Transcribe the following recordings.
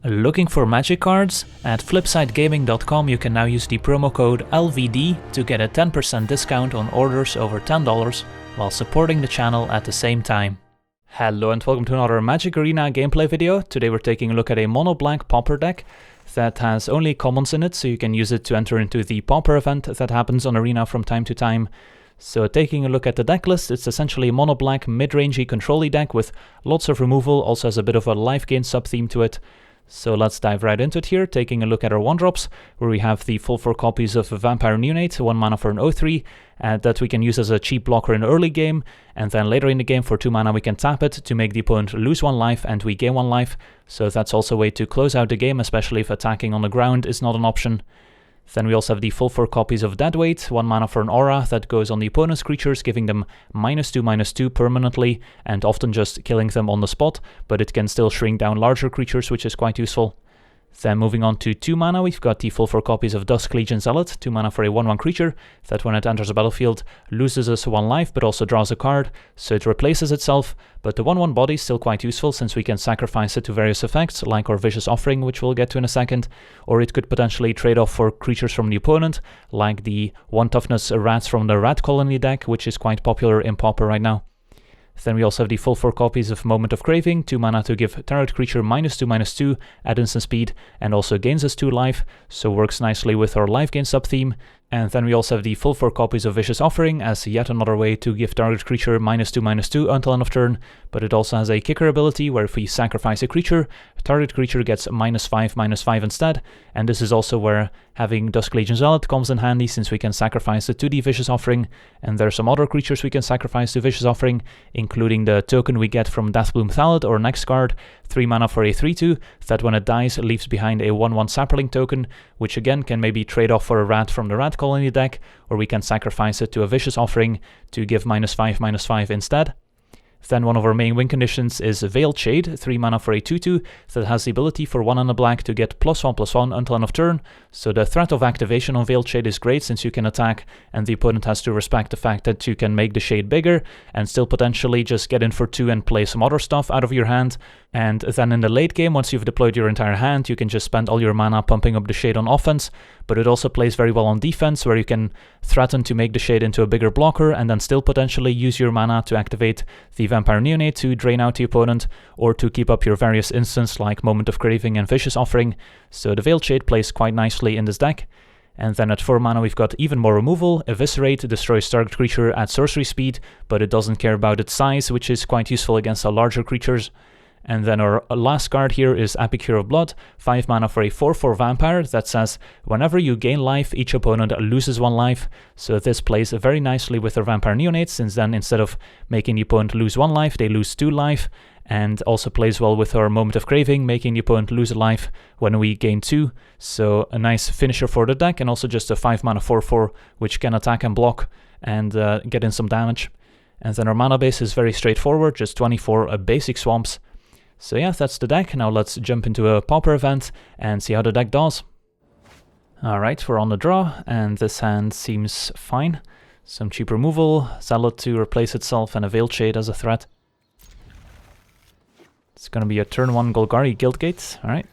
Looking for magic cards? At flipsidegaming.com you can now use the promo code LVD to get a 10% discount on orders over $10 while supporting the channel at the same time. Hello and welcome to another Magic Arena gameplay video. Today we're taking a look at a Monoblack Pauper deck that has only commons in it, so you can use it to enter into the Pauper event that happens on Arena from time to time. So taking a look at the deck list, it's essentially a Monoblack mid-rangey control-y deck with lots of removal, also has a bit of a life gain sub-theme to it. So let's dive right into it here, taking a look at our 1-drops, where we have the full 4 copies of Vampire Neonate, 1 mana for an 0/3, that we can use as a cheap blocker in the early game, and then later in the game for 2 mana we can tap it to make the opponent lose 1 life and we gain 1 life, so that's also a way to close out the game, especially if attacking on the ground is not an option. Then we also have the full 4 copies of Deadweight, 1 mana for an aura that goes on the opponent's creatures, giving them -2/-2 permanently, and often just killing them on the spot, but it can still shrink down larger creatures, which is quite useful. Then moving on to 2 mana, we've got the full 4 copies of Dusk, Zealot, 2 mana for a 1/1 creature that when it enters the battlefield loses us 1 life but also draws a card, so it replaces itself, but the 1/1 body is still quite useful since we can sacrifice it to various effects like our Vicious Offering, which we'll get to in a second, or it could potentially trade off for creatures from the opponent like the 1 toughness rats from the Rat Colony deck, which is quite popular in Pauper right now. Then we also have the full 4 copies of Moment of Craving, 2 mana to give target creature -2/-2 at instant speed and also gains us 2 life, so works nicely with our life gain sub-theme. And then we also have the full 4 copies of Vicious Offering as yet another way to give target creature -2/-2 until end of turn, but it also has a kicker ability where if we sacrifice a creature, target creature gets -5/-5 instead, and this is also where having Dusk, Zealot comes in handy since we can sacrifice it to the Vicious Offering, and there are some other creatures we can sacrifice to Vicious Offering, including the token we get from Deathbloom Thallid, or next card, 3 mana for a 3/2, that when it dies leaves behind a 1/1 Sapperling token, which again can maybe trade off for a rat from the Rat Colony deck, or we can sacrifice it to a Vicious Offering to give -5/-5 instead. Then one of our main win conditions is Veiled Shade, 3 mana for a 2/2 that has the ability for 1 and a black to get +1/+1 until end of turn, so the threat of activation on Veiled Shade is great since you can attack and the opponent has to respect the fact that you can make the shade bigger and still potentially just get in for 2 and play some other stuff out of your hand. And then in the late game, once you've deployed your entire hand, you can just spend all your mana pumping up the shade on offense, but it also plays very well on defense, where you can threaten to make the shade into a bigger blocker and then still potentially use your mana to activate the Vampire Neonate to drain out the opponent, or to keep up your various instants like Moment of Craving and Vicious Offering, so the Veiled Shade plays quite nicely in this deck. And then at 4 mana we've got even more removal. Eviscerate destroys target creature at sorcery speed, but it doesn't care about its size, which is quite useful against the larger creatures. And then our last card here is Epicure of Blood, 5 mana for a 4/4 vampire that says whenever you gain life, each opponent loses 1 life. So this plays very nicely with our Vampire Neonate, since then instead of making the opponent lose 1 life, they lose 2 life. And also plays well with our Moment of Craving, making the opponent lose a life when we gain 2. So a nice finisher for the deck, and also just a 5 mana 4/4 which can attack and block and get in some damage. And then our mana base is very straightforward, just 24 basic swamps. So yeah, that's the deck. Now let's jump into a Pauper event and see how the deck does. Alright, we're on the draw, and this hand seems fine. Some cheap removal, Zealot to replace itself, and a Veiled Shade as a threat. It's gonna be a turn 1 Golgari Guildgate, alright.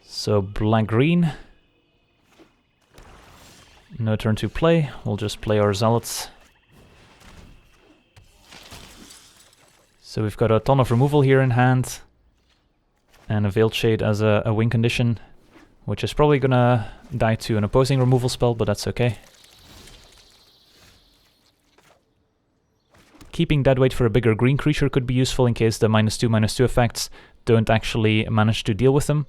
So black-green. No turn to play, we'll just play our Zealots. So we've got a ton of removal here in hand, and a Veiled Shade as a win condition, which is probably gonna die to an opposing removal spell, but that's okay. Keeping Deadweight for a bigger green creature could be useful in case the -2/-2 effects don't actually manage to deal with them.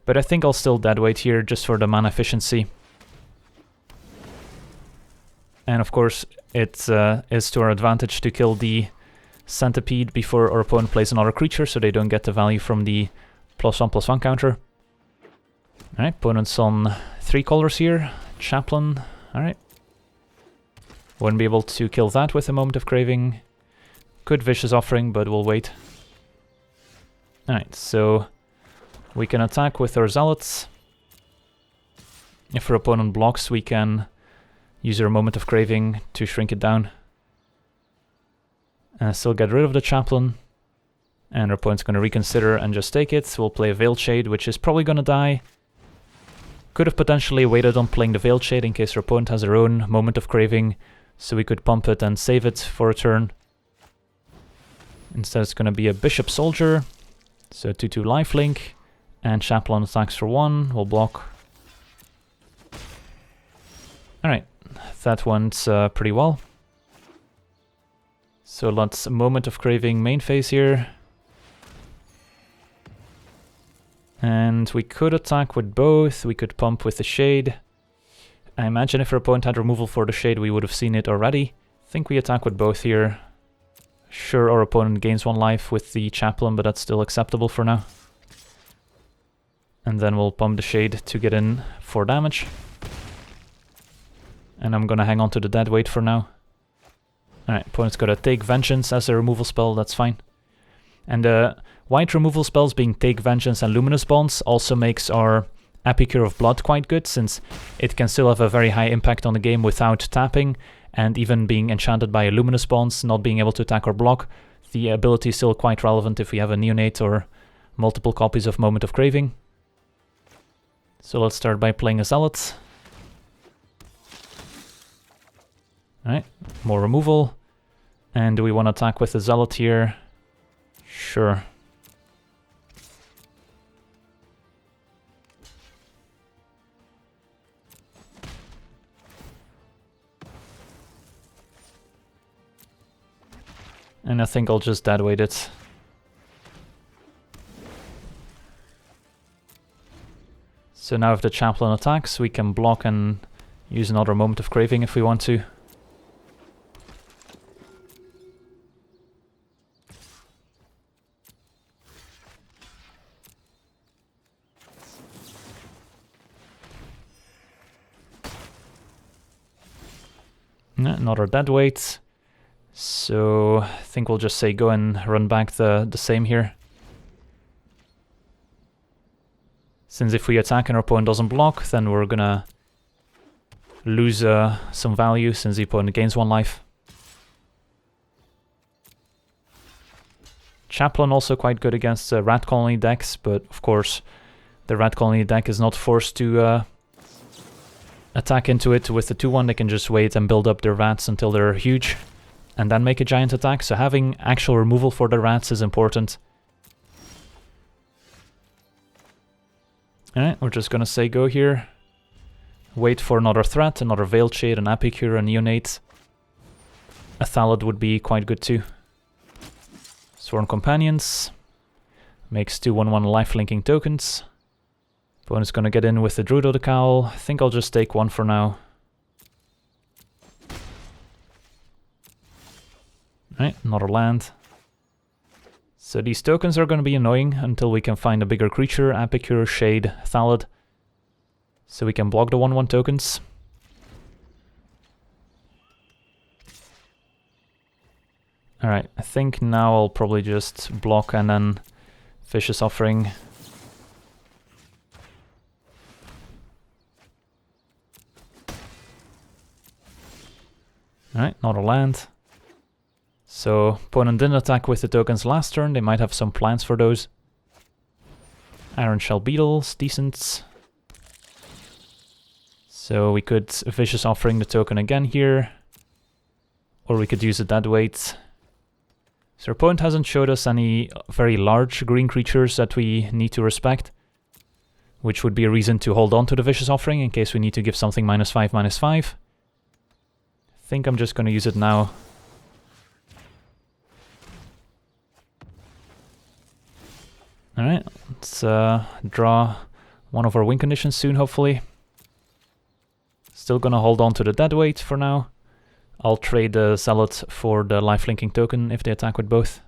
But I think I'll still Deadweight here just for the mana efficiency. And of course it is to our advantage to kill the Centipede before our opponent plays another creature, so they don't get the value from the +1/+1 counter. Alright, opponent's on 3 colors here. Chaplain, alright. Wouldn't be able to kill that with a Moment of Craving. Could Vicious Offering, but we'll wait. Alright, so we can attack with our Zealots. If our opponent blocks, we can use our Moment of Craving to shrink it down. Still get rid of the Chaplain. And our opponent's going to reconsider and just take it. We'll play a Veiled Shade, which is probably going to die. Could have potentially waited on playing the Veiled Shade in case our opponent has their own Moment of Craving, so we could pump it and save it for a turn. Instead it's going to be a Bishop Soldier, so 2/2 lifelink, and Chaplain attacks for 1, we'll block. Alright, that went pretty well. So let's Moment of Craving main phase here. And we could attack with both, we could pump with the Shade. I imagine if our opponent had removal for the Shade we would have seen it already. I think we attack with both here. Sure, our opponent gains 1 life with the Chaplain, but that's still acceptable for now. And then we'll pump the Shade to get in 4 damage. And I'm gonna hang on to the Deadweight for now. Alright, opponent's gotta take Vengeance as a removal spell, that's fine. And white removal spells being Take Vengeance and Luminous Bonds also makes our Epicure of Blood quite good, since it can still have a very high impact on the game without tapping, and even being enchanted by a Luminous Bonds, not being able to attack or block. The ability is still quite relevant if we have a Neonate or multiple copies of Moment of Craving. So let's start by playing a Zealot. Alright, more removal. And do we want to attack with the Zealot here? Sure. And I think I'll just deadweight it. So now if the Chaplain attacks, we can block and use another Moment of Craving if we want to. Another deadweight. So I think we'll just say go and run back the same here. Since if we attack and our opponent doesn't block, then we're gonna lose some value since the opponent gains 1 life. Chaplain also quite good against Rat Colony decks, but of course the Rat Colony deck is not forced to attack into it with the 2/1. They can just wait and build up their rats until they're huge and then make a giant attack. So having actual removal for the rats is important. Alright, we're just gonna say go here. Wait for another threat, another Veiled Shade, an Epicure, a Neonate. A Thallid would be quite good too. Sworn Companions. Makes 2/1/1 life-linking tokens. Opponent's gonna get in with the Druid of the Cowl. I think I'll just take 1 for now. Right, another land. So these tokens are gonna be annoying until we can find a bigger creature, Epicure, Shade, Thallid. So we can block the 1/1 tokens. Alright, I think now I'll probably just block and then Vicious Offering. Alright, not a land. So, opponent didn't attack with the tokens last turn, they might have some plans for those. Iron Shell Beetles, decent. So we could Vicious Offering the token again here. Or we could use a Deadweight. So our opponent hasn't showed us any very large green creatures that we need to respect. Which would be a reason to hold on to the Vicious Offering in case we need to give something -5/-5. I think I'm just going to use it now. Alright, let's draw one of our win conditions soon, hopefully. Still gonna hold on to the Deadweight for now. I'll trade the Zealot for the life-linking token if they attack with both.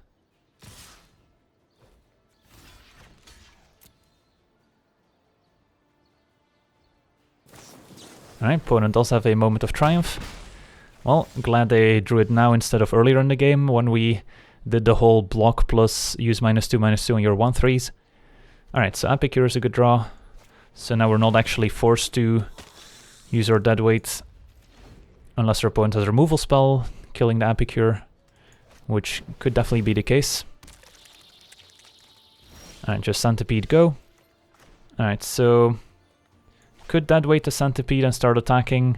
Alright, opponent does have a Moment of Triumph. Well, glad they drew it now instead of earlier in the game when we did the whole block plus use -2/-2 on your 1/3s. Alright, so Epicure is a good draw. So now we're not actually forced to use our Deadweight unless our opponent has a removal spell, killing the Epicure, which could definitely be the case. Alright, just Centipede go. Alright, so could deadweight the Centipede and start attacking,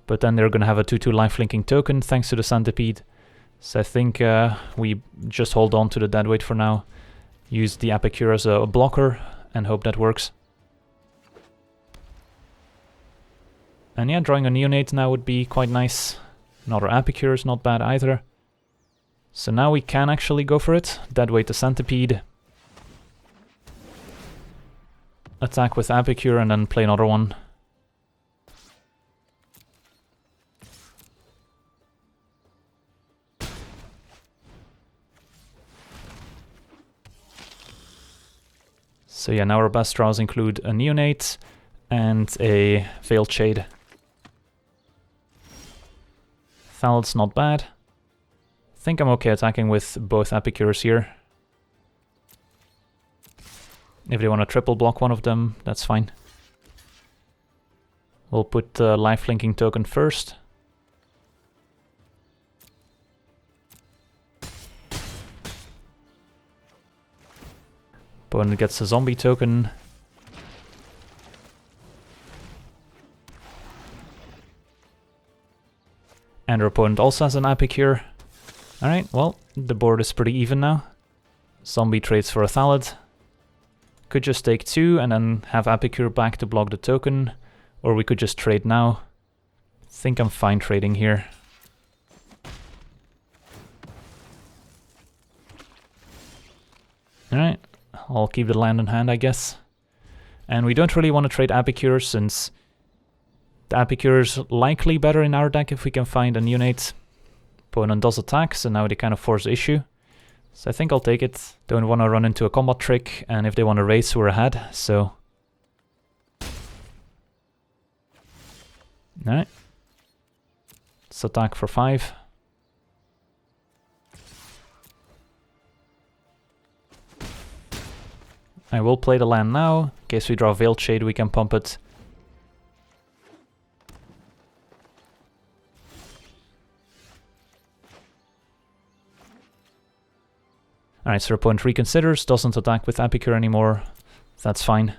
but then they're gonna have a 2/2 lifelinking token thanks to the Centipede. So I think we just hold on to the deadweight for now. Use the Epicure as a blocker and hope that works. And yeah, drawing a Neonate now would be quite nice. Another Epicure is not bad either. So now we can actually go for it. Deadweight the Centipede. Attack with Epicure and then play another one. So yeah, now our best draws include a Neonate and a Veiled Shade. Thallid's not bad. I think I'm okay attacking with both Epicures here. If they want to triple block one of them, that's fine. We'll put the lifelinking token first. Opponent gets a zombie token. And our opponent also has an Epicure. Alright, well, the board is pretty even now. Zombie trades for a Thallid. Could just take 2 and then have Epicure back to block the token. Or we could just trade now. I think I'm fine trading here. Alright, I'll keep the land in hand, I guess. And we don't really want to trade Epicure since the Epicure is likely better in our deck if we can find a Neonate. Opponent does attack, so now they kind of force the issue. So I think I'll take it. Don't want to run into a combat trick, and if they want to race, we're ahead, so... Alright. Let's attack for 5. I will play the land now. In case we draw Veiled Shade, we can pump it. Alright, so our opponent reconsiders, doesn't attack with Epicure anymore. That's fine.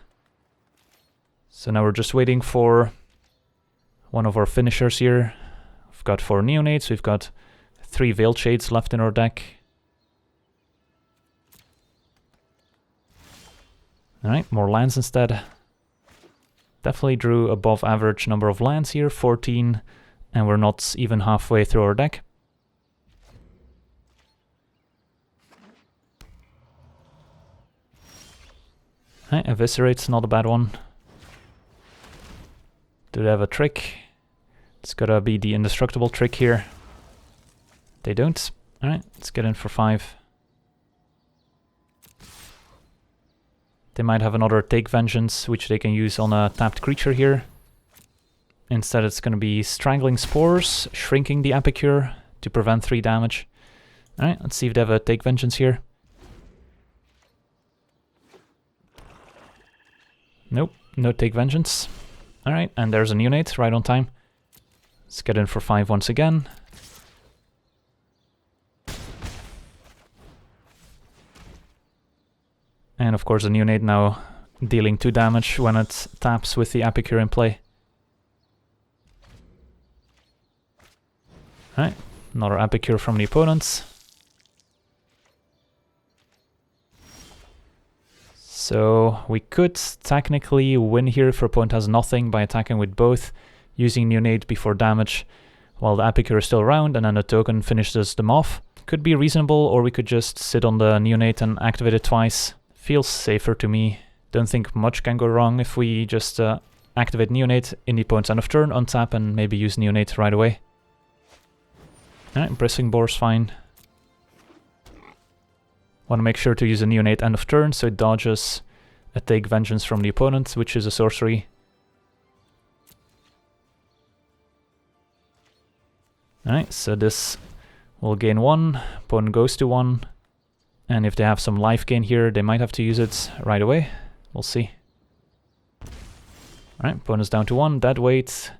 So now we're just waiting for one of our finishers here. We've got 4 Neonates, we've got 3 Veiled Shades left in our deck. Alright, more lands instead. Definitely drew above average number of lands here, 14, and we're not even halfway through our deck. Alright, Eviscerate's not a bad one. Do they have a trick? It's gotta be the indestructible trick here. They don't. Alright, let's get in for 5. They might have another Take Vengeance, which they can use on a tapped creature here. Instead it's gonna be Strangling Spores, shrinking the Epicure to prevent 3 damage. Alright, let's see if they have a Take Vengeance here. Nope, no Take Vengeance. Alright, and there's a Neonate right on time. Let's get in for 5 once again. And of course the Neonate now dealing 2 damage when it taps with the Epicure in play. Alright, another Epicure from the opponents. So we could technically win here if our opponent has nothing by attacking with both, using Neonate before damage, while the Epicure is still around and then the token finishes them off. Could be reasonable, or we could just sit on the Neonate and activate it twice. Feels safer to me. Don't think much can go wrong if we just activate Neonate in the opponent's end of turn, untap and maybe use Neonate right away. Alright, Bristling Boar's fine. Want to make sure to use a Neonate end of turn so it dodges a Take Vengeance from the opponent, which is a sorcery. Alright, so this will gain 1, opponent goes to 1. And if they have some life gain here, they might have to use it right away. We'll see. Alright, opponent's down to 1. Deadweight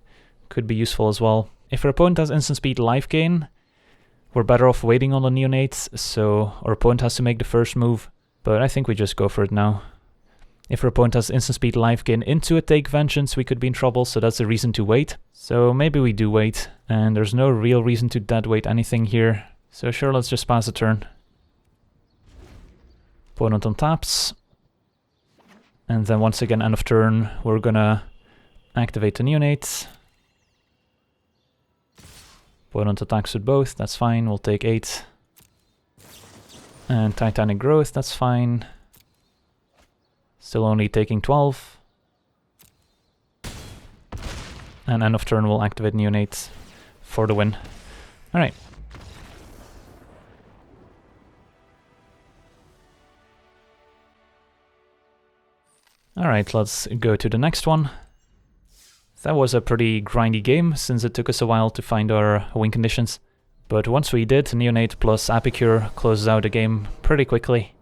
could be useful as well. If our opponent has instant speed life gain, we're better off waiting on the Neonates, so our opponent has to make the first move. But I think we just go for it now. If our opponent has instant speed life gain into a Take Vengeance, we could be in trouble, so that's a reason to wait. So maybe we do wait, and there's no real reason to dead weight anything here. So sure, let's just pass the turn. Opponent untaps. And then once again, end of turn, we're gonna activate the Neonate. Opponent attacks with both, that's fine, we'll take 8. And Titanic Growth, that's fine. Still only taking 12. And end of turn we'll activate Neonate for the win. Alright. Alright, let's go to the next one. That was a pretty grindy game, since it took us a while to find our win conditions. But once we did, Neonate plus Epicure closes out the game pretty quickly.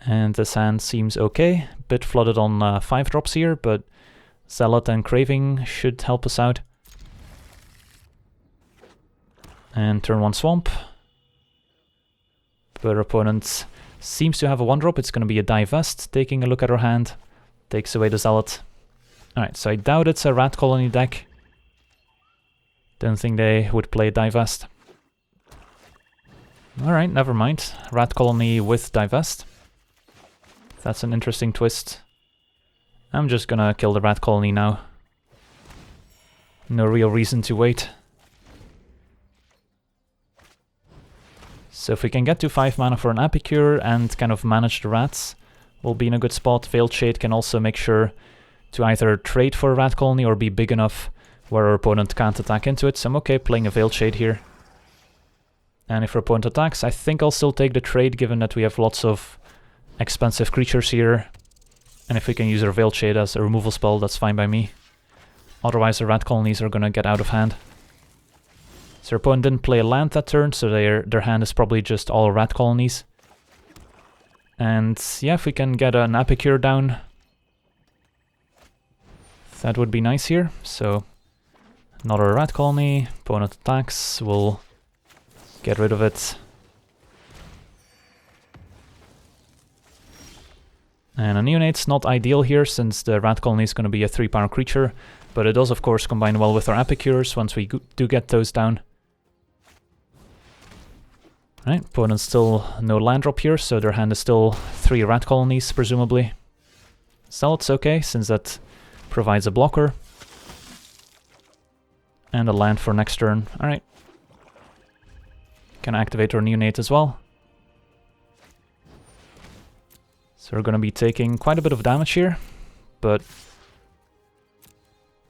And this hand seems okay. Bit flooded on 5 drops here, but Zealot and Craving should help us out. And turn 1 Swamp. But our opponent seems to have a 1-drop. It's going to be a Divest. Taking a look at our hand. Takes away the Zealot. Alright, so I doubt it's a Rat Colony deck. Don't think they would play Divest. Alright, never mind. Rat Colony with Divest. That's an interesting twist. I'm just gonna kill the Rat Colony now. No real reason to wait. So if we can get to 5 mana for an Epicure and kind of manage the rats, we'll be in a good spot. Veiled Shade can also make sure to either trade for a Rat Colony or be big enough where our opponent can't attack into it. So I'm okay playing a Veiled Shade here. And if our opponent attacks, I think I'll still take the trade, given that we have lots of expensive creatures here. And if we can use our Veiled Shade as a removal spell, that's fine by me. Otherwise the Rat Colonies are gonna get out of hand. So our opponent didn't play a land that turn, so their hand is probably just all Rat Colonies. And yeah, if we can get an Epicure down, that would be nice here. So another Rat Colony, opponent attacks, we'll get rid of it. And a Neonate's not ideal here, since the Rat Colony is going to be a 3-power creature, but it does of course combine well with our Epicures once we do get those down. Right, opponent still no land drop here, so their hand is still 3 Rat Colonies, presumably. Zealot's okay, since that provides a blocker. And a land for next turn. Alright. Can activate our Neonate as well. So we're going to be taking quite a bit of damage here, but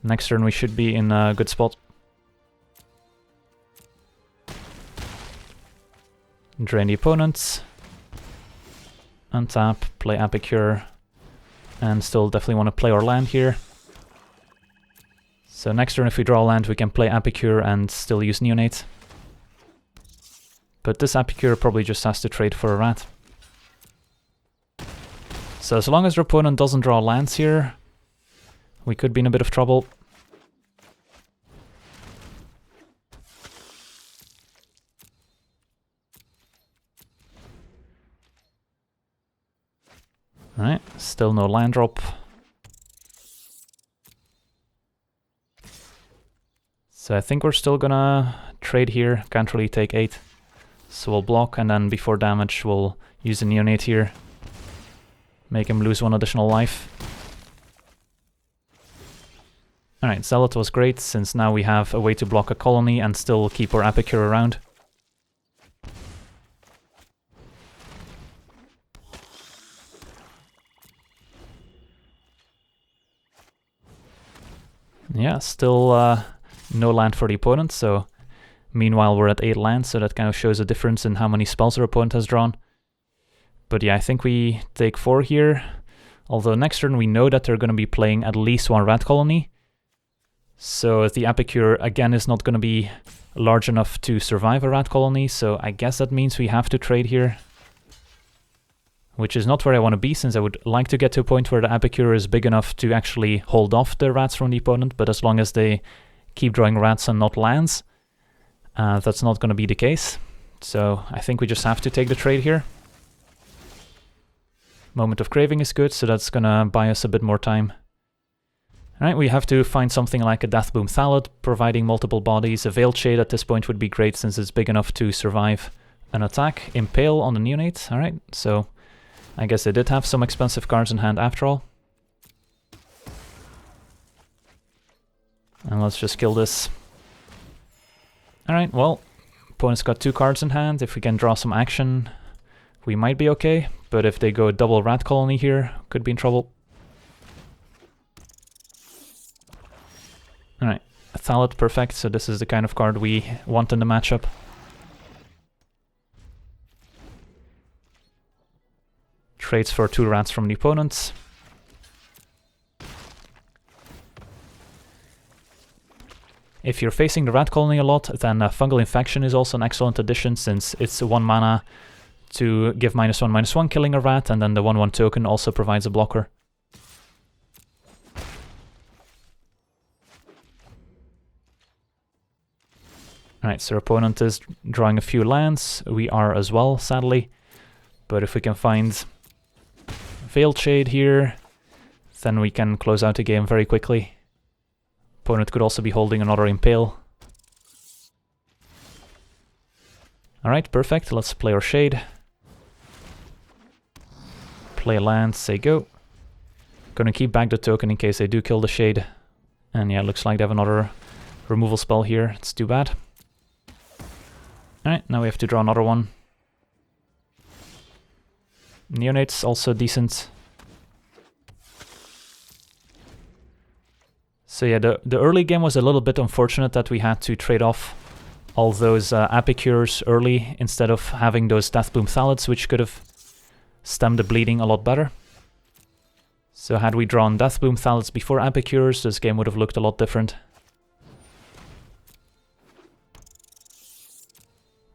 next turn we should be in a good spot. Drain the opponent, untap, play Epicure, and still definitely want to play our land here. So next turn if we draw a land we can play Epicure and still use Neonate. But this Epicure probably just has to trade for a rat. So as long as our opponent doesn't draw lands here, we could be in a bit of trouble. Alright, still no land drop. So I think we're still gonna trade here, can't really take 8. So we'll block, and then before damage we'll use the Neonate here. Make him lose 1 additional life. Alright, Zealot was great, since now we have a way to block a colony and still keep our Epicure around. Yeah, still no land for the opponent, so meanwhile we're at 8 lands, so that kind of shows a difference in how many spells our opponent has drawn. But yeah, I think we take 4 here, although next turn we know that they're going to be playing at least 1 Rat Colony. So the Epicure again is not going to be large enough to survive a Rat Colony, so I guess that means we have to trade here. Which is not where I want to be, since I would like to get to a point where the Epicure is big enough to actually hold off the rats from the opponent, but as long as they keep drawing rats and not lands, that's not going to be the case. So I think we just have to take the trade here. Moment of Craving is good, so that's gonna buy us a bit more time. Alright, we have to find something like a Deathbloom Thallid, providing multiple bodies. A Veiled Shade at this point would be great since it's big enough to survive an attack. Impale on the Neonate, alright, so I guess they did have some expensive cards in hand after all. And let's just kill this. Alright, well, opponent's got 2 cards in hand. If we can draw some action, we might be okay. But if they go double Rat Colony here, could be in trouble. Alright, Thallid, perfect. So this is the kind of card we want in the matchup. Trades for 2 rats from the opponents. If you're facing the Rat Colony a lot, then Fungal Infection is also an excellent addition since it's 1 mana to give -1/-1 killing a rat, and then the 1/1 token also provides a blocker. Alright, so our opponent is drawing a few lands. We are as well, sadly. But if we can find Veiled Shade here, then we can close out the game very quickly. Opponent could also be holding another Impale. Alright, perfect. Let's play our Shade. Play land, say go. Gonna keep back the token in case they do kill the Shade. And yeah, looks like they have another removal spell here. It's too bad. Alright, now we have to draw another one. Neonate's also decent. So yeah, the early game was a little bit unfortunate that we had to trade off all those Epicures early instead of having those Deathbloom Thallids, which could have stemmed the bleeding a lot better. So had we drawn Deathbloom Thallids before Epicures, this game would have looked a lot different.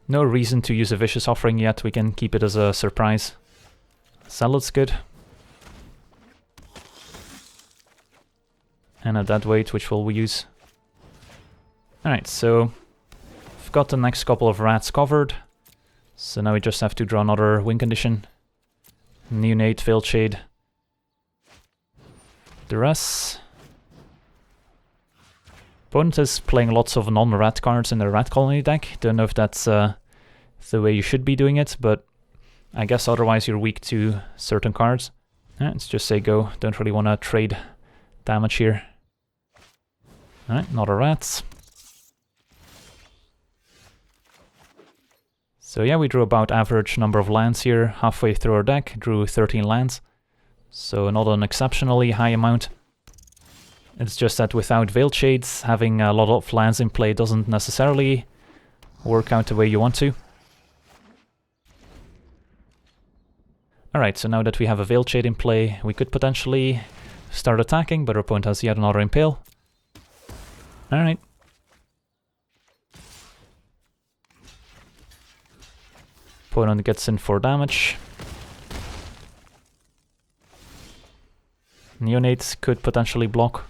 No reason to use a Vicious Offering yet, we can keep it as a surprise. Zealot's good. And a Dead Weight, which we'll use. Alright, so we've got the next couple of rats covered. So now we just have to draw another win condition. Neonate, Veiled Shade. Duress. Opponent is playing lots of non-rat cards in their Rat Colony deck. Don't know if that's the way you should be doing it, but I guess otherwise you're weak to certain cards. Let's just say go. Don't really want to trade damage here. Alright, another rats. So yeah, we drew about average number of lands here. Halfway through our deck, drew 13 lands. So not an exceptionally high amount. It's just that without Veiled Shades, having a lot of lands in play doesn't necessarily work out the way you want to. Alright, so now that we have a Veiled Shade in play, we could potentially start attacking, but our opponent has yet another Impale. Alright. Opponent gets in for damage. Neonate could potentially block.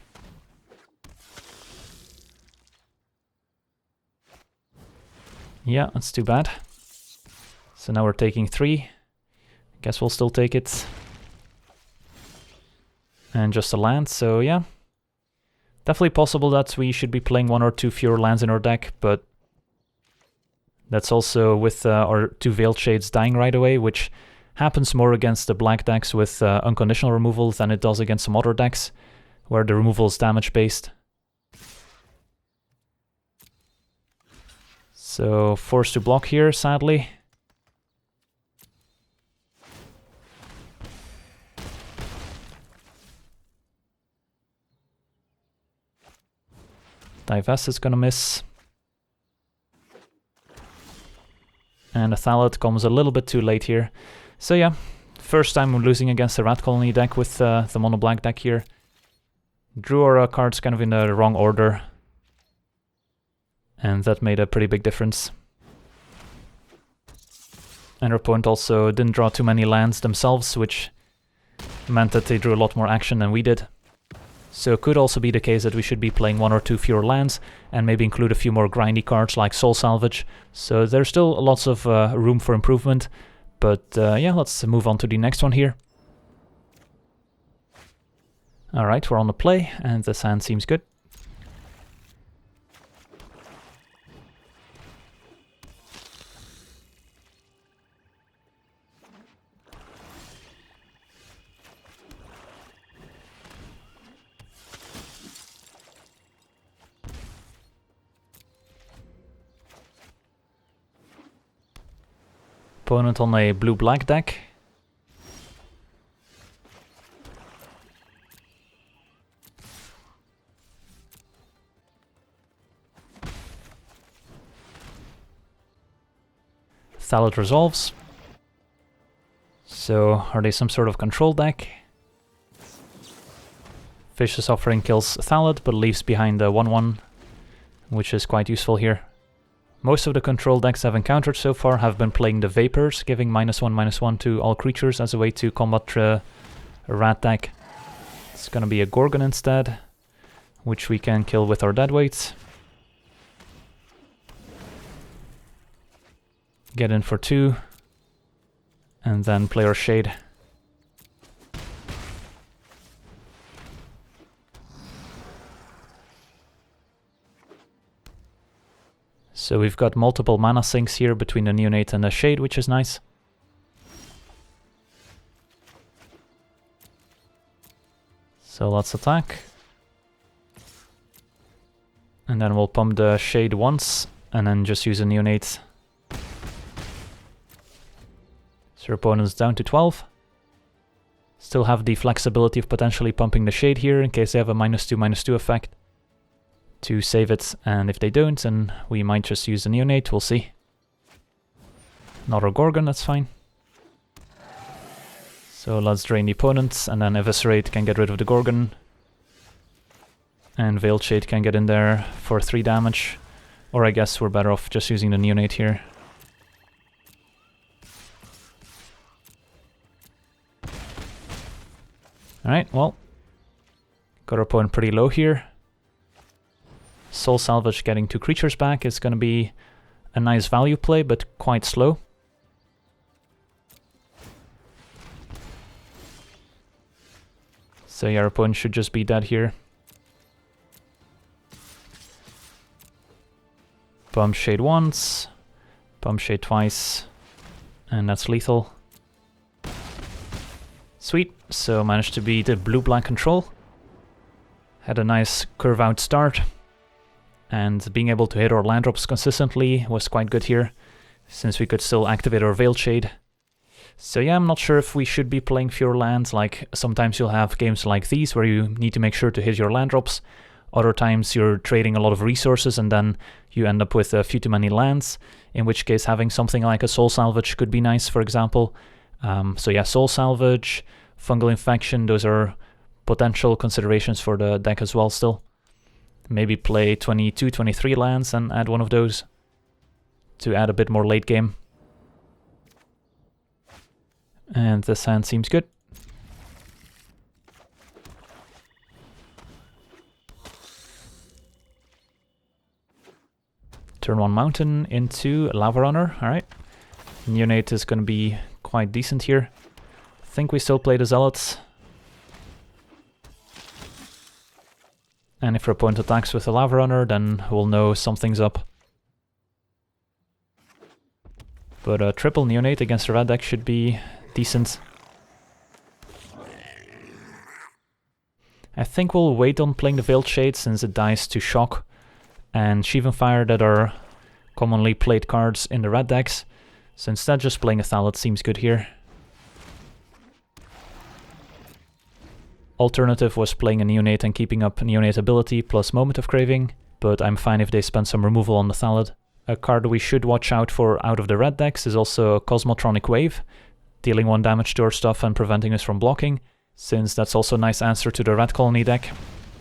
Yeah, that's too bad. So now we're taking 3. Guess we'll still take it. And just a land, so yeah. Definitely possible that we should be playing 1 or 2 fewer lands in our deck, but that's also with our 2 Veiled Shades dying right away, which happens more against the black decks with unconditional removal than it does against some other decks, where the removal is damage based. So forced to block here, sadly. Divest is gonna miss. And a Thallid comes a little bit too late here. So yeah, first time losing against the Rat Colony deck with the Monoblack deck here. Drew our cards kind of in the wrong order. And that made a pretty big difference. And our opponent also didn't draw too many lands themselves, which meant that they drew a lot more action than we did. So it could also be the case that we should be playing 1 or 2 fewer lands, and maybe include a few more grindy cards like Soul Salvage. So there's still lots of room for improvement, but yeah, let's move on to the next one here. Alright, we're on the play, and this hand seems good. Opponent on a blue-black deck. Thallid resolves. So, are they some sort of control deck? Vicious Offering kills Thallid, but leaves behind the 1/1, which is quite useful here. Most of the control decks I've encountered so far have been playing the Vapors, giving -1/-1 to all creatures as a way to combat a rat deck. It's gonna be a Gorgon instead, which we can kill with our deadweights. Get in for 2, and then play our Shade. So we've got multiple mana sinks here between the Neonate and the Shade, which is nice. So let's attack. And then we'll pump the Shade once, and then just use a Neonate. So your opponent's down to 12. Still have the flexibility of potentially pumping the Shade here in case they have a -2/-2 effect to save it, and if they don't, then we might just use the Neonate, we'll see. Not a Gorgon, that's fine. So let's drain the opponent, and then Eviscerate can get rid of the Gorgon. And Veiled Shade can get in there for 3 damage. Or I guess we're better off just using the Neonate here. Alright, well, got our opponent pretty low here. Soul Salvage getting 2 creatures back is going to be a nice value play, but quite slow. So your opponent should just be dead here. Pump Shade once, pump Shade twice, and that's lethal. Sweet, so managed to beat the blue-black control. Had a nice curve-out start. And being able to hit our land drops consistently was quite good here, since we could still activate our Veiled Shade. So yeah, I'm not sure if we should be playing fewer lands. Like, sometimes you'll have games like these where you need to make sure to hit your land drops. Other times you're trading a lot of resources and then you end up with a few too many lands, in which case having something like a Soul Salvage could be nice, for example. So yeah, Soul Salvage, Fungal Infection, those are potential considerations for the deck as well still. Maybe play 22, 23 lands and add one of those to add a bit more late game. And this hand seems good. Turn 1 Mountain into Lava Runner, alright. Neonate is going to be quite decent here. I think we still play the Zealots. And if our opponent attacks with a Lava Runner, then we'll know something's up. But a triple Neonate against a red deck should be decent. I think we'll wait on playing the Veiled Shade since it dies to Shock and Sheevan Fire that are commonly played cards in the red decks. So instead just playing a Thallid seems good here. Alternative was playing a Neonate and keeping up Neonate ability plus Moment of Craving, but I'm fine if they spend some removal on the Thallid. A card we should watch out for out of the red decks is also Cosmotronic Wave, dealing 1 damage to our stuff and preventing us from blocking, since that's also a nice answer to the red colony deck.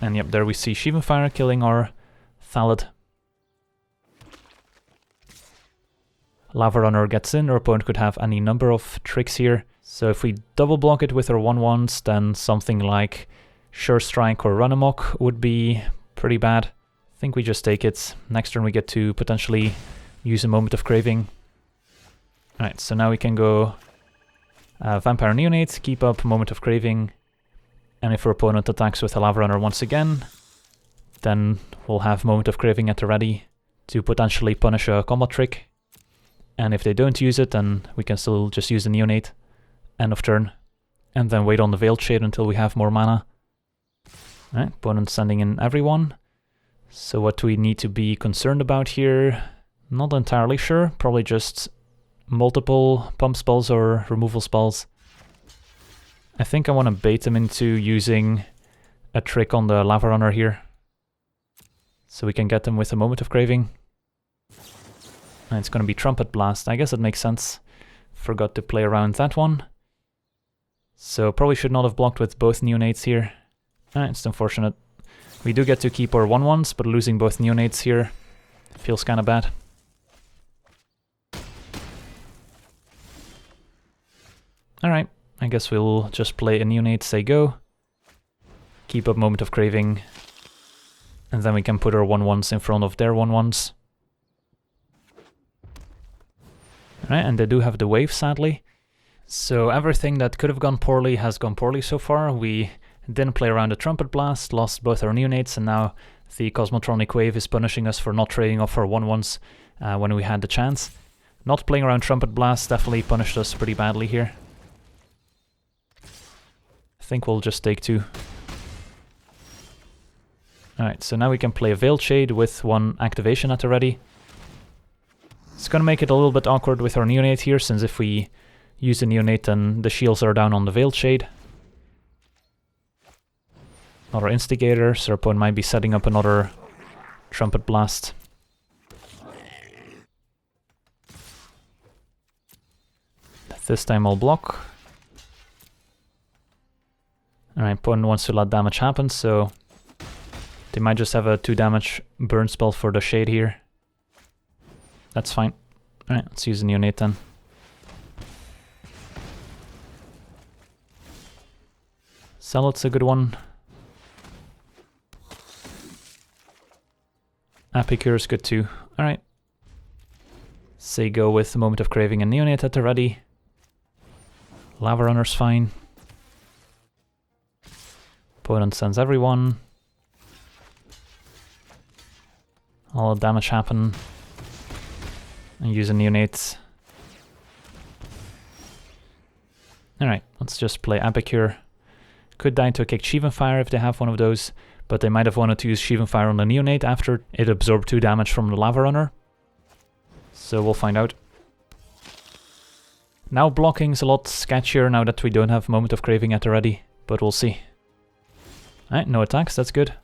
And yep, there we see Sheevan Fire killing our Thallid. Lava Runner gets in, our opponent could have any number of tricks here. So if we double block it with our 1/1s, then something like Sure Strike or Run Amok would be pretty bad. I think we just take it. Next turn we get to potentially use a Moment of Craving. Alright, so now we can go Vampire Neonate, keep up Moment of Craving, And if our opponent attacks with a Lava Runner once again, then we'll have Moment of Craving at the ready to potentially punish a combat trick. And if they don't use it, then we can still just use the Neonate, end of turn, and then wait on the Veiled Shade until we have more mana. Alright, opponent sending in everyone. So what do we need to be concerned about here? Not entirely sure, probably just multiple pump spells or removal spells. I think I want to bait them into using a trick on the Lava Runner here, so we can get them with a Moment of Craving. And it's going to be Trumpet Blast. I guess it makes sense. Forgot to play around that one. So probably should not have blocked with both Neonates here. It's unfortunate. We do get to keep our 1/1s, but losing both Neonates here feels kind of bad. Alright, I guess we'll just play a Neonate, say go. Keep up Moment of Craving. And then we can put our 1/1s in front of their 1/1s. Alright, and they do have the wave, sadly. So everything that could have gone poorly has gone poorly so far. We didn't play around the Trumpet Blast, lost both our Neonates, and now the Cosmotronic Wave is punishing us for not trading off our 1/1s when we had the chance. Not playing around Trumpet Blast definitely punished us pretty badly here. I think we'll just take 2. Alright, so now we can play a Veiled Shade with 1 activation at the ready. It's gonna make it a little bit awkward with our Neonate here, since if we use the Neonate then the shields are down on the Veiled Shade. Another Instigator, so our opponent might be setting up another Trumpet Blast. This time I'll block. Alright, opponent wants to let damage happen, so they might just have a 2 damage burn spell for the Shade here. That's fine. Alright, let's use the Neonate then. Zealot's a good one. Epicure is good too. Alright. Say go with the Moment of Craving and Neonate at the ready. Lava Runner's fine. Opponent sends everyone. All the damage happen. And use a Neonate. Alright, let's just play Epicure. Could die to a kicked Sheevan Fire if they have one of those, but they might have wanted to use Sheevan Fire on the Neonate after it absorbed 2 damage from the Lava Runner. So we'll find out. Now blocking's a lot sketchier now that we don't have Moment of Craving at the ready, but we'll see. Alright, no attacks, that's good.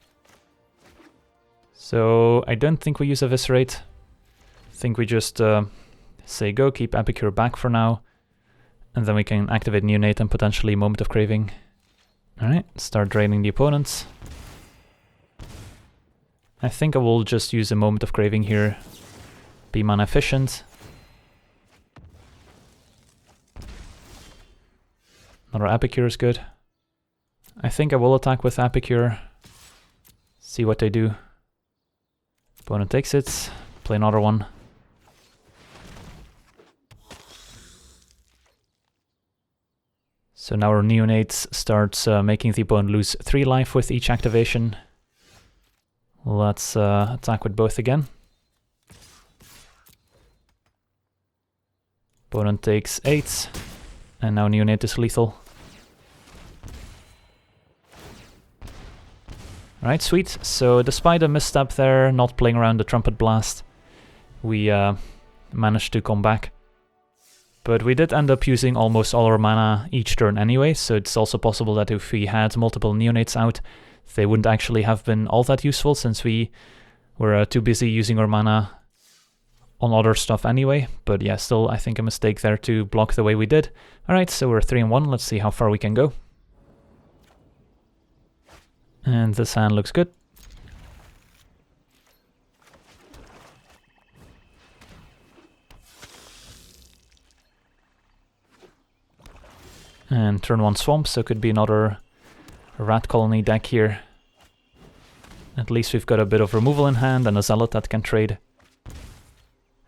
So I don't think we use Eviscerate. I think we just say go, keep Epicure back for now, and then we can activate Neonate and potentially Moment of Craving. Alright, start draining the opponents. I think I will just use a Moment of Craving here. Be mana efficient. Another Epicure is good. I think I will attack with Epicure. See what they do. Opponent takes it. Play another one. So now our Neonates starts making the opponent lose 3 life with each activation. Let's attack with both again. Opponent takes 8, and now Neonate is lethal. Alright, sweet. So despite a misstep there, not playing around the Trumpet Blast, we managed to come back. But we did end up using almost all our mana each turn anyway, so it's also possible that if we had multiple Neonates out, they wouldn't actually have been all that useful, since we were too busy using our mana on other stuff anyway. But yeah, still I think a mistake there to block the way we did. Alright, so we're 3-1, let's see how far we can go. And this hand looks good. And turn 1 swamp, so could be another Rat Colony deck here. At least we've got a bit of removal in hand and a Zealot that can trade.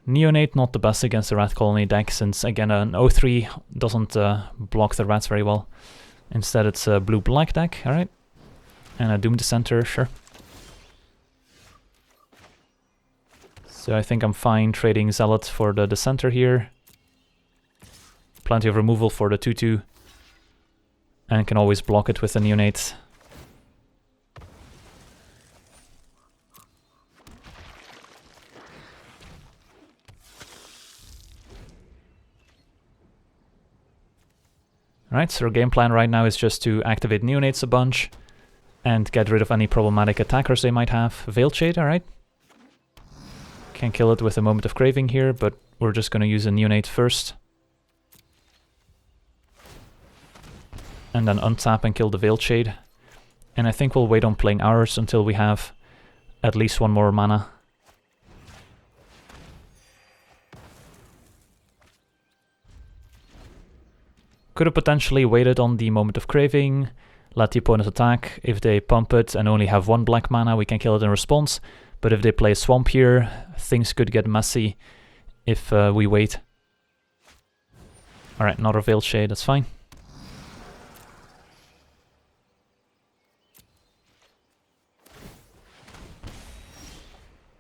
Neonate not the best against the Rat Colony deck, since again an 0-3 doesn't block the rats very well. Instead it's a blue-black deck, alright. And a Doom Dissenter, sure. So I think I'm fine trading Zealot for the Dissenter here. Plenty of removal for the 2/2. And can always block it with the Neonate. Alright, so our game plan right now is just to activate Neonates a bunch and get rid of any problematic attackers they might have. Veiled Shade, alright. Can kill it with a Moment of Craving here, but we're just going to use a Neonate first. And then untap and kill the Veiled Shade. And I think we'll wait on playing ours until we have at least one more mana. Could have potentially waited on the Moment of Craving, let the opponent attack. If they pump it and only have one black mana, we can kill it in response. But if they play Swamp here, things could get messy if we wait. Alright, another Veiled Shade, that's fine.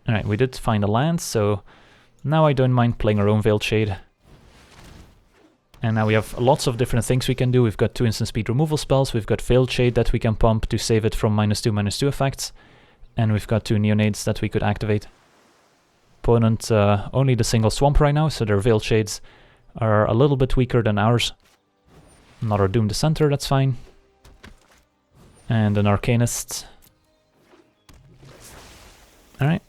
Alright, we did find a land, so now I don't mind playing our own Veiled Shade. And now we have lots of different things we can do. We've got 2 instant speed removal spells, we've got Veiled Shade that we can pump to save it from -2/-2 effects, and we've got 2 Neonates that we could activate. Opponent only the single Swamp right now, so their Veiled Shades are a little bit weaker than ours. Another Doom Dissenter, that's fine. And an Arcanist. Alright.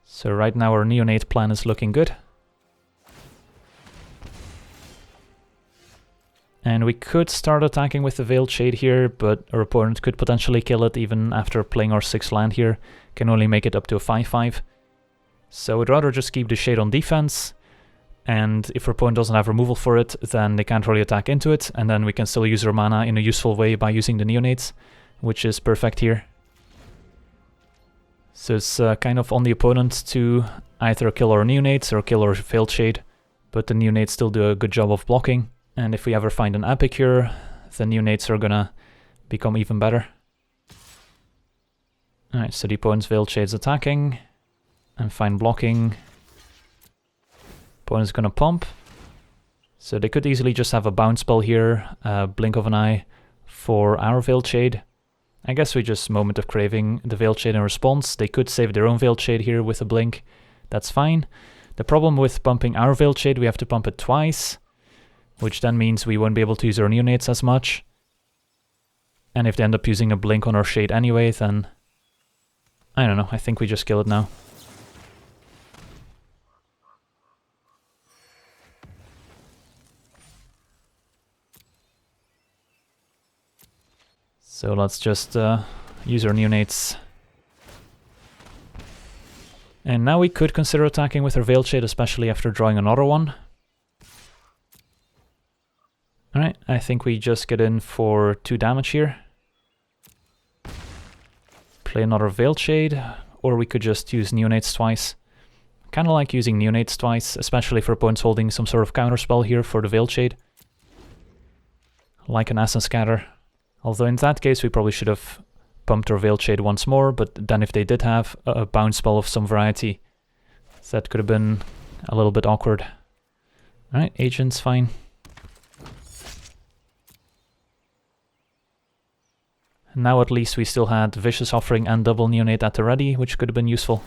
So right now our Neonate plan is looking good. And we could start attacking with the Veiled Shade here, but our opponent could potentially kill it even after playing our 6th land here. Can only make it up to a 5/5. So we'd rather just keep the Shade on defense, and if our opponent doesn't have removal for it, then they can't really attack into it, and then we can still use our mana in a useful way by using the Neonates, which is perfect here. So it's kind of on the opponent to either kill our Neonates or kill our Veiled Shade, but the Neonates still do a good job of blocking. And if we ever find an Epicure, the Neonates are gonna become even better. Alright, so the opponent's Veiled Shade's attacking, and fine blocking. Opponent's gonna pump. So they could easily just have a bounce spell here, blink of an eye for our Veiled Shade. I guess we just Moment of Craving the Veiled Shade in response. They could save their own Veiled Shade here with a blink. That's fine. The problem with pumping our Veiled Shade, we have to pump it twice, which then means we won't be able to use our Neonates as much. And if they end up using a blink on our Shade anyway, then I don't know, I think we just kill it now. So let's just use our Neonates. And now we could consider attacking with our Veiled Shade, especially after drawing another one. Alright, I think we just get in for 2 damage here. Play another Veiled Shade, or we could just use Neonates twice. Kinda like using Neonates twice, especially for opponents holding some sort of counterspell here for the Veiled Shade. Like an Essence Scatter. Although in that case we probably should have pumped our Veiled Shade once more, but then if they did have a bounce spell of some variety, that could have been a little bit awkward. Alright, Agent's fine. Now at least we still had Vicious Offering and double Neonate at the ready, which could have been useful.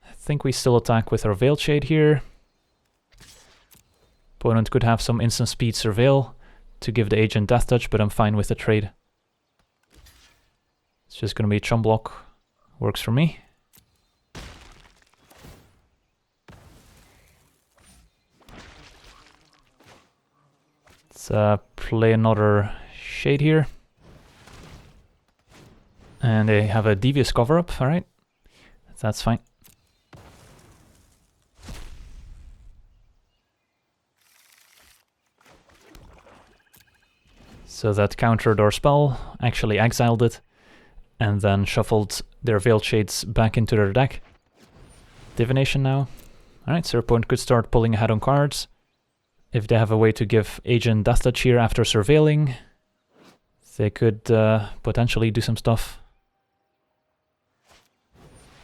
I think we still attack with our Veiled Shade here. Opponent could have some instant speed Surveil to give the agent Death Touch, but I'm fine with the trade. It's just gonna be Chum Block. Works for me. Let's play another Shade here. And they have a Devious Cover-Up, alright. That's fine. So that countered our spell, actually exiled it, and then shuffled their Veiled Shades back into their deck. Divination now. Alright, so our opponent could start pulling ahead on cards. If they have a way to give Agent Death Touch here after surveilling, they could potentially do some stuff.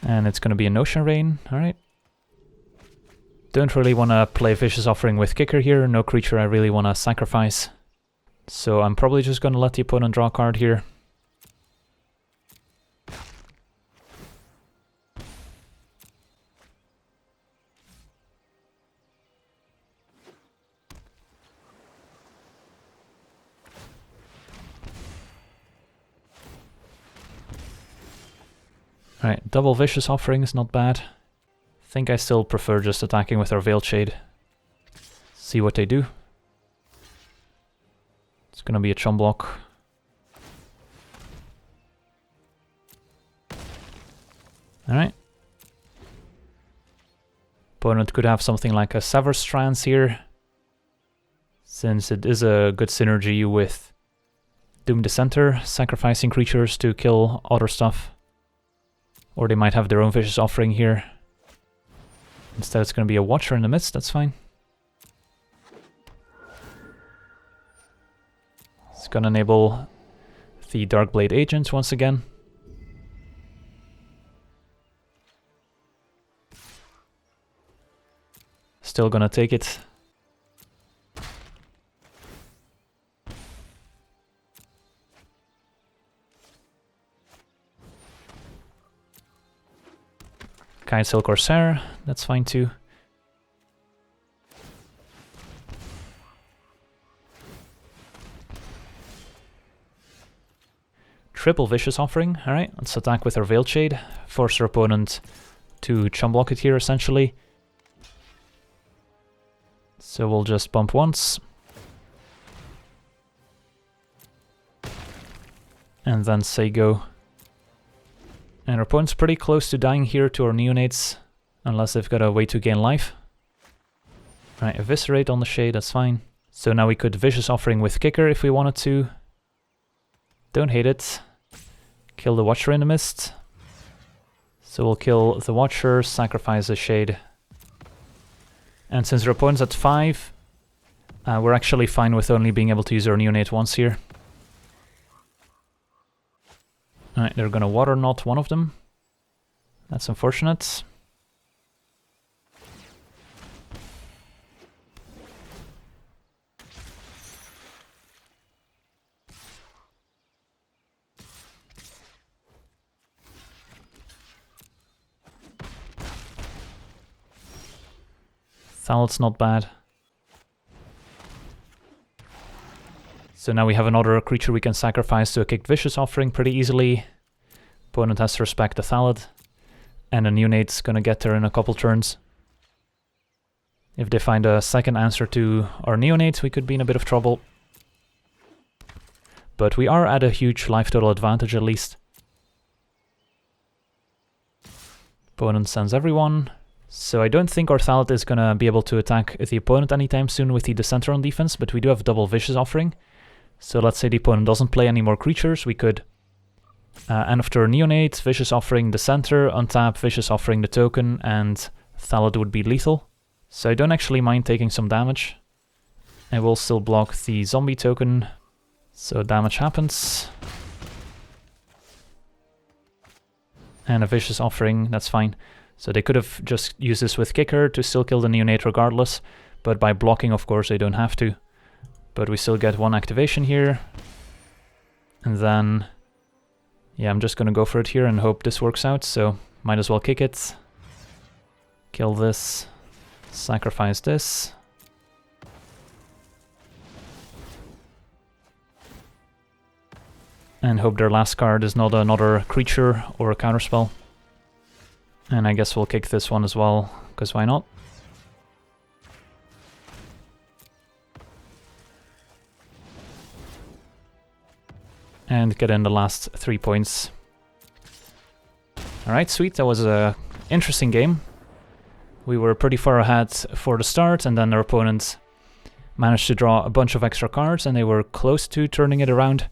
And it's going to be an Ocean Rain, alright. Don't really want to play Vicious Offering with Kicker here, no creature I really want to sacrifice. So I'm probably just going to let the opponent draw a card here. Alright, double Vicious Offering is not bad. I think I still prefer just attacking with our Veiled Shade. See what they do. It's gonna be a chum block. Alright. Opponent could have something like a Sever Strands here, since it is a good synergy with Doom Dissenter, sacrificing creatures to kill other stuff. Or they might have their own Vicious Offering here. Instead it's going to be a Watcher in the midst, that's fine. It's going to enable the Darkblade Agent once again. Still going to take it. Kitesail Corsair, that's fine too. Triple Vicious Offering, alright, let's attack with our Veiled Shade. Force our opponent to chum block it here essentially. So we'll just bump once. And then say go. And our opponent's pretty close to dying here to our Neonates, unless they've got a way to gain life. Right, Eviscerate on the Shade, that's fine. So now we could Vicious Offering with Kicker if we wanted to. Don't hate it. Kill the Watcher in the Mist. So we'll kill the Watcher, sacrifice the Shade. And since our opponent's at 5, we're actually fine with only being able to use our Neonate once here. Alright, they're gonna Water Knot one of them. That's unfortunate. Thallid's not bad. So now we have another creature we can sacrifice to a kicked Vicious Offering pretty easily. Opponent has to respect the Thallid. And a Neonate's gonna get there in a couple turns. If they find a second answer to our Neonate, we could be in a bit of trouble. But we are at a huge life total advantage at least. Opponent sends everyone. So I don't think our Thallid is gonna be able to attack the opponent anytime soon with the Dissenter on defense, but we do have double Vicious Offering. So let's say the opponent doesn't play any more creatures, we could after Neonate, Vicious Offering the Center, untap, Vicious Offering the token, and Thallid would be lethal. So I don't actually mind taking some damage. I will still block the zombie token, so damage happens. And a Vicious Offering, that's fine. So they could have just used this with Kicker to still kill the Neonate regardless, but by blocking of course they don't have to. But we still get one activation here. And then, yeah, I'm just gonna go for it here and hope this works out, so might as well kick it. Kill this, sacrifice this. And hope their last card is not another creature or a counterspell. And I guess we'll kick this one as well, because why not? And get in the last 3 points. Alright, sweet, that was an interesting game. We were pretty far ahead for the start, and then our opponents managed to draw a bunch of extra cards, and they were close to turning it around.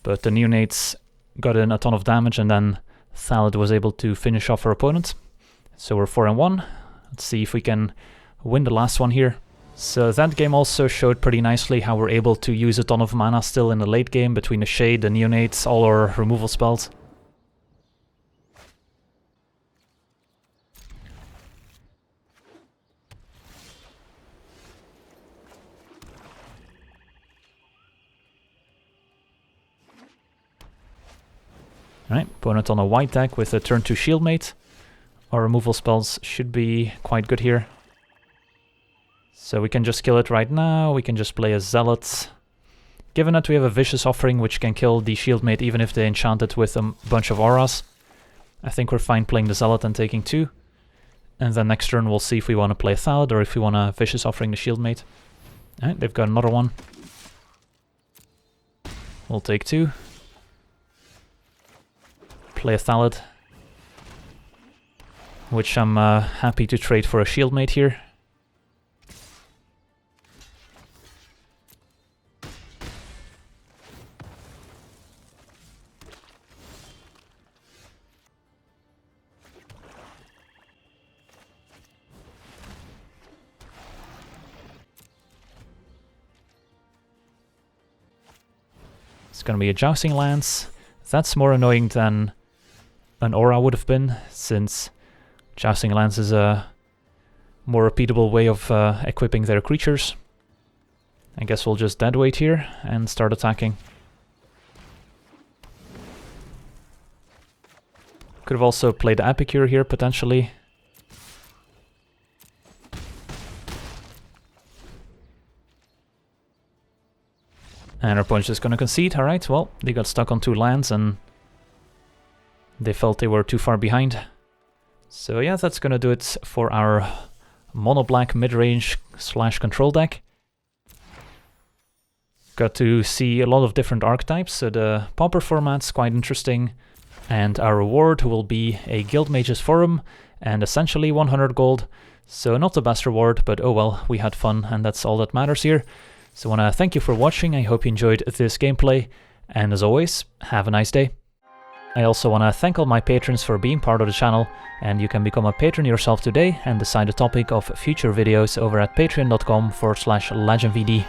But the Neonates got in a ton of damage, and then Thallid was able to finish off our opponent. So we're 4-1. Let's see if we can win the last one here. So that game also showed pretty nicely how we're able to use a ton of mana still in the late game between the Shade, the Neonates, all our removal spells. Alright, opponent on a white deck with a turn 2 Shieldmate. Our removal spells should be quite good here. So we can just kill it right now, we can just play a Zealot. Given that we have a Vicious Offering which can kill the Shieldmate even if they enchant it with a bunch of auras, I think we're fine playing the Zealot and taking 2. And then next turn we'll see if we want to play a Thallid or if we want to Vicious Offering the Shieldmate. Alright, they've got another one. We'll take 2. Play a Thallid, which I'm happy to trade for a Shieldmate here. It's gonna be a Jousting Lance. That's more annoying than an Aura would have been, since Jousting Lance is a more repeatable way of equipping their creatures. I guess we'll just deadweight here and start attacking. Could have also played Epicure here, potentially. And our opponent's just gonna concede. Alright, well, they got stuck on 2 lands and they felt they were too far behind. So yeah, that's gonna do it for our Monoblack mid-range / control deck. Got to see a lot of different archetypes, so the Pauper format's quite interesting. And our reward will be a Guildmage's Forum and essentially 100 gold. So not the best reward, but oh well, we had fun and that's all that matters here. So I want to thank you for watching, I hope you enjoyed this gameplay, and as always, have a nice day. I also want to thank all my patrons for being part of the channel, and you can become a patron yourself today and decide the topic of future videos over at patreon.com/LegenVD.